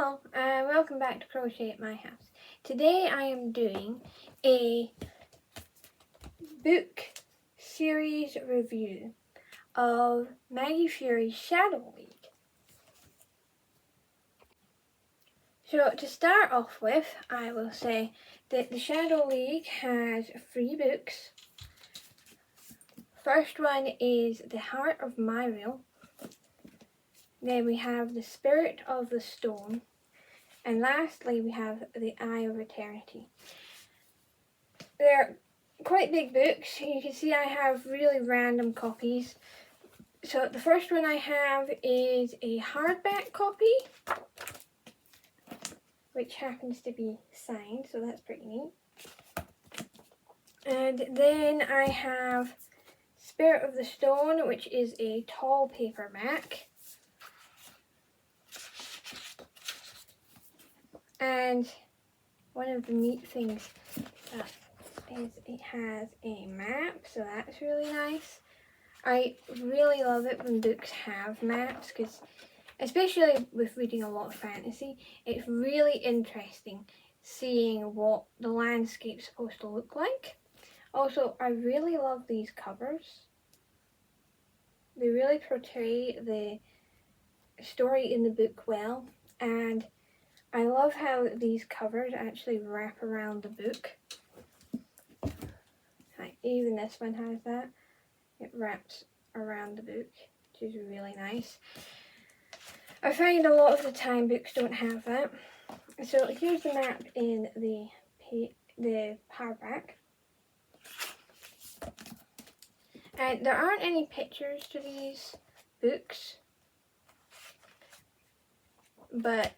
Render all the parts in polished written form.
Hello, and welcome back to Crochet at My House. Today I am doing a book series review of Maggie Furey's Shadow League. So to start off with, I will say that the Shadow League has 3 books. First one is The Heart of Myriel. Then we have The Spirit of the Stone. And lastly, we have The Eye of Eternity. They're quite big books. You can see I have really random copies. So the first one I have is a hardback copy, which happens to be signed, so that's pretty neat. And then I have Spirit of the Stone, which is a tall paperback. And one of the neat things is it has a map, so that's really nice. I really love it when books have maps, because especially with reading a lot of fantasy, it's really interesting seeing what the landscape's supposed to look like. Also, I really love these covers. They really portray the story in the book well, and I love how these covers actually wrap around the book. Like, even this one has that. It wraps around the book, which is really nice. I find a lot of the time books don't have that. So here's the map in the hardback. And there aren't any pictures to these books, but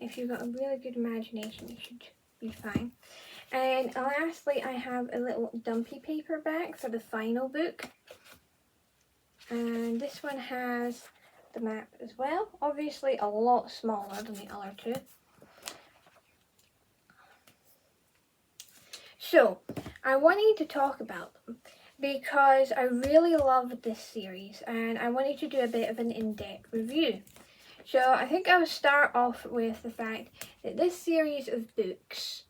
if you've got a really good imagination, you should be fine. And lastly, I have a little dumpy paperback for the final book. And this one has the map as well. Obviously a lot smaller than the other two. So, I wanted to talk about them because I really loved this series and I wanted to do a bit of an in-depth review. So I think I will start off with the fact that this series of books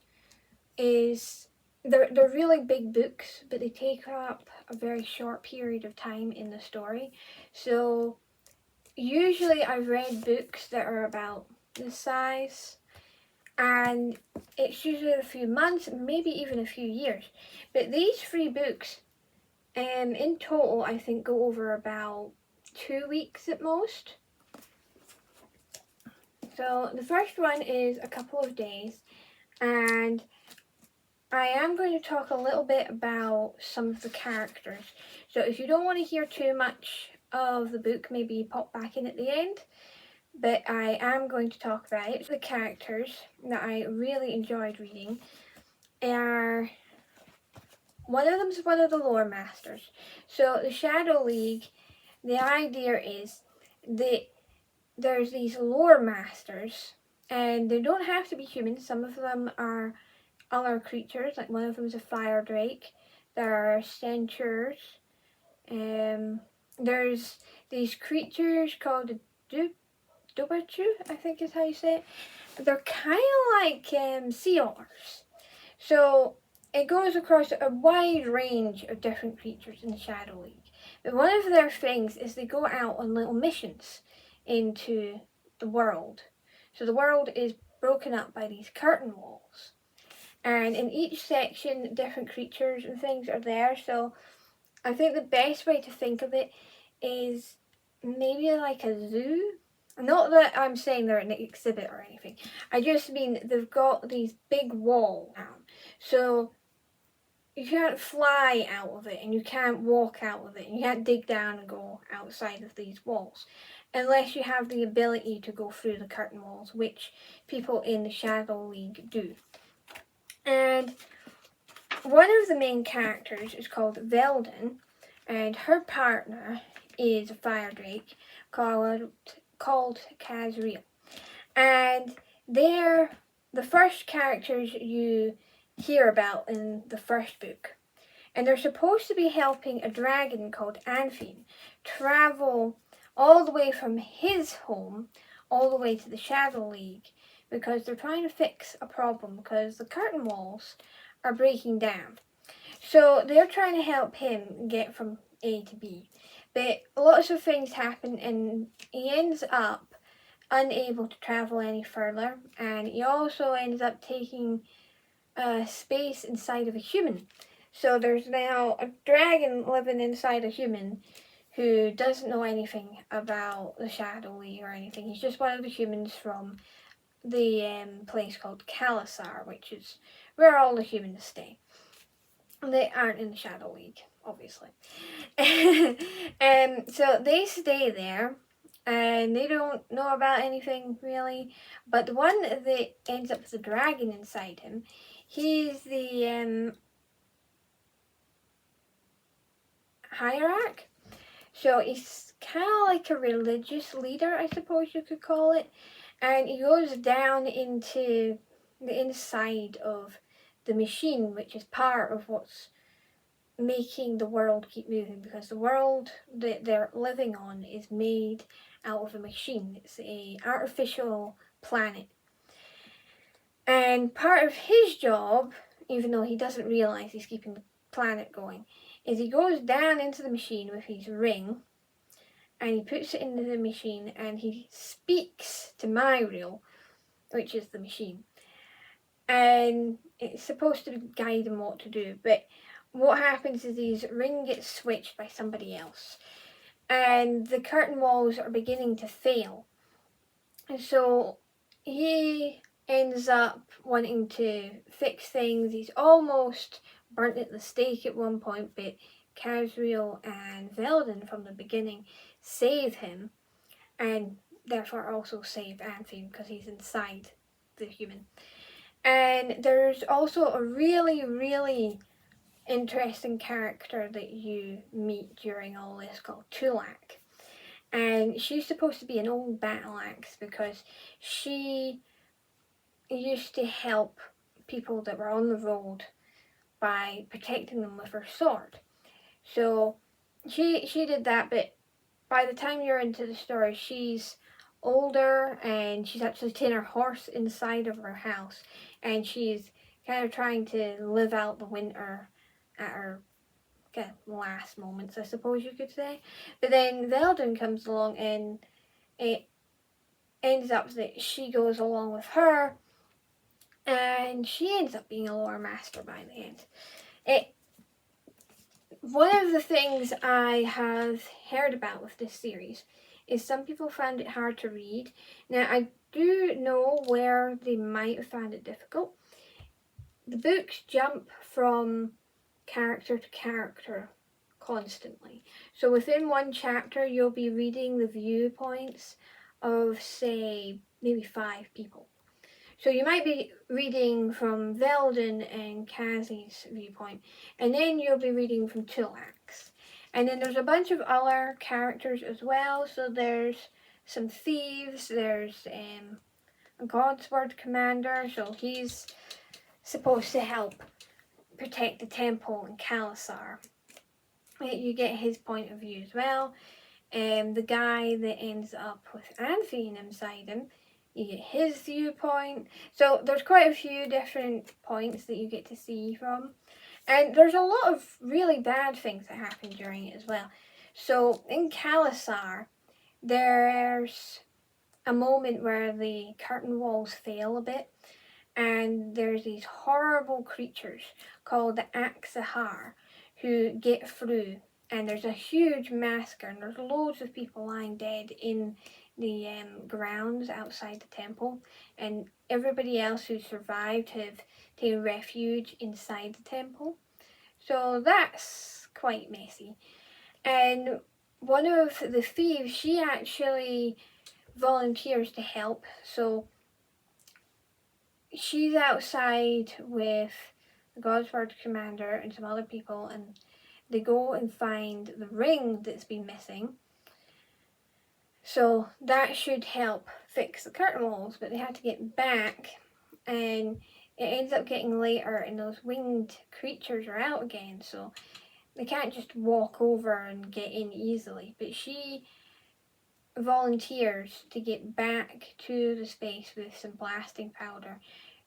they're really big books, but they take up a very short period of time in the story. So usually I've read books that are about this size, and it's usually a few months, maybe even a few years. But these 3 books, in total, I think go over about 2 weeks at most. So the first one is a couple of days, and I am going to talk a little bit about some of the characters. So if you don't want to hear too much of the book, maybe pop back in at the end. But I am going to talk about it. The characters that I really enjoyed reading are... one of them is one of the lore masters. So the Shadow League, the idea is that there's these lore masters, and they don't have to be humans. Some of them are other creatures, like one of them is a fire drake. There are centaurs. There's these creatures called the Dubachu, I think is how you say it. They're kind of like sea otters. So it goes across a wide range of different creatures in the Shadow League. But one of their things is they go out on little missions into the world. So the world is broken up by these curtain walls. And in each section, different creatures and things are there. So I think the best way to think of it is maybe like a zoo. Not that I'm saying they're an exhibit or anything. I just mean they've got these big walls down. So you can't fly out of it, and you can't walk out of it, and you can't dig down and go outside of these walls unless you have the ability to go through the curtain walls, which people in the Shadow League do. And one of the main characters is called Veldin, and her partner is a fire drake called Kazriel. And they're the first characters you hear about in the first book. And they're supposed to be helping a dragon called Anfin travel all the way from his home all the way to the Shadow League because they're trying to fix a problem because the curtain walls are breaking down. So they're trying to help him get from A to B. But lots of things happen and he ends up unable to travel any further, and he also ends up taking space inside of a human. So there's now a dragon living inside a human who doesn't know anything about the Shadow League or anything. He's just one of the humans from the place called Kalasar, which is where all the humans stay. They aren't in the Shadow League, obviously. So they stay there, and they don't know about anything really. But the one that ends up with the dragon inside him, he's the hierarch. So he's kind of like a religious leader, I suppose you could call it. And he goes down into the inside of the machine, which is part of what's making the world keep moving, because the world that they're living on is made out of a machine. It's an artificial planet. And part of his job, even though he doesn't realise he's keeping the planet going, is he goes down into the machine with his ring and he puts it into the machine and he speaks to Myriel, which is the machine. And it's supposed to guide him what to do, but what happens is his ring gets switched by somebody else and the curtain walls are beginning to fail. And so he ends up wanting to fix things. He's almost burnt at the stake at one point, but Casriel and Veldin from the beginning save him, and therefore also save Anfield because he's inside the human. And there's also a really, really interesting character that you meet during all this called Tulak. And she's supposed to be an old battle axe because she used to help people that were on the road by protecting them with her sword. So she did that, but by the time you're into the story, she's older and she's actually taken her horse inside of her house and she's kind of trying to live out the winter at her last moments, I suppose you could say. But then Veldin comes along and it ends up that she goes along with her and she ends up being a lore master by the end. One of the things I have heard about with this series is some people found it hard to read. Now, I do know where they might have found it difficult. The books jump from character to character constantly. So within one chapter, you'll be reading the viewpoints of, say, maybe 5 people. So you might be reading from Veldin and Kazi's viewpoint, and then you'll be reading from Tulak's. And then there's a bunch of other characters as well. So there's some thieves, there's a Godsword commander, so he's supposed to help protect the temple in Kalasar. You get his point of view as well. The guy that ends up with Anfield inside him, you get his viewpoint. So there's quite a few different points that you get to see from. And there's a lot of really bad things that happen during it as well. So in Kalasar, there's a moment where the curtain walls fail a bit. And there's these horrible creatures called the Axahar who get through. And there's a huge massacre and there's loads of people lying dead in the grounds outside the temple, and everybody else who survived have taken refuge inside the temple. So that's quite messy. And one of the thieves, she actually volunteers to help. So she's outside with the Godsword commander and some other people, and they go and find the ring that's been missing. So that should help fix the curtain walls, but they had to get back, and it ends up getting later and those winged creatures are out again, so they can't just walk over and get in easily. But she volunteers to get back to the space with some blasting powder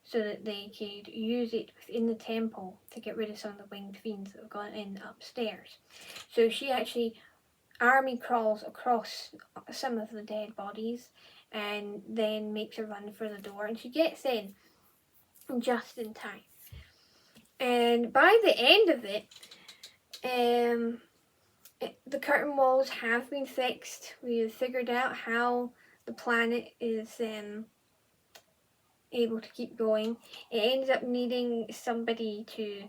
so that they could use it within the temple to get rid of some of the winged fiends that have gone in upstairs. So she actually army crawls across some of the dead bodies and then makes a run for the door, and she gets in just in time. And by the end of it, the curtain walls have been fixed. We've figured out how the planet is able to keep going. It ends up needing somebody to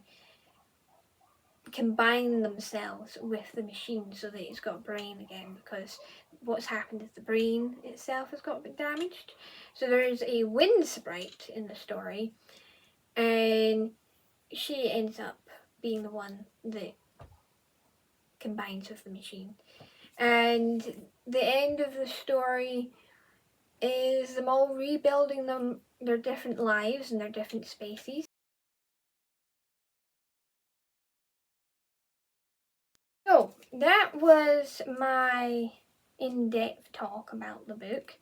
combine themselves with the machine so that it's got a brain again, because what's happened is the brain itself has got a bit damaged. So there is a wind sprite in the story, and she ends up being the one that combines with the machine. And the end of the story is them all rebuilding their different lives and their different spaces. So that was my in-depth talk about the book.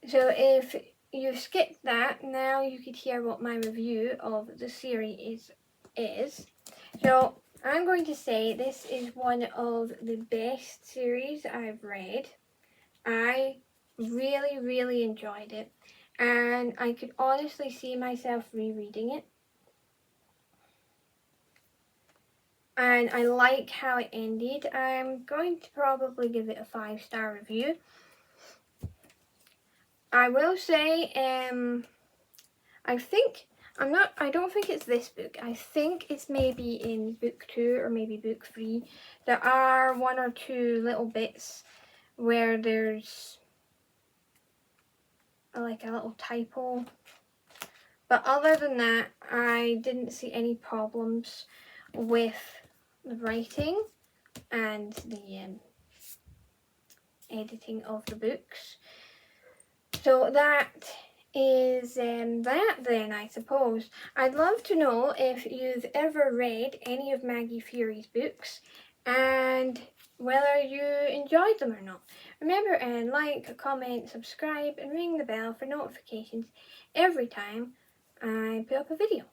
So if you skipped that, now you could hear what my review of the series is. So I'm going to say this is one of the best series I've read. I really, really enjoyed it, and I could honestly see myself rereading it. And I like how it ended. I'm going to probably give it a 5-star review. I will say, I don't think it's this book. I think it's maybe in book 2 or maybe book 3. There are 1 or 2 little bits where there's like a little typo. But other than that, I didn't see any problems with the writing and the editing of the books. So that is that then, I suppose. I'd love to know if you've ever read any of Maggie Furey's books and whether you enjoyed them or not. Remember, like, comment, subscribe and ring the bell for notifications every time I put up a video.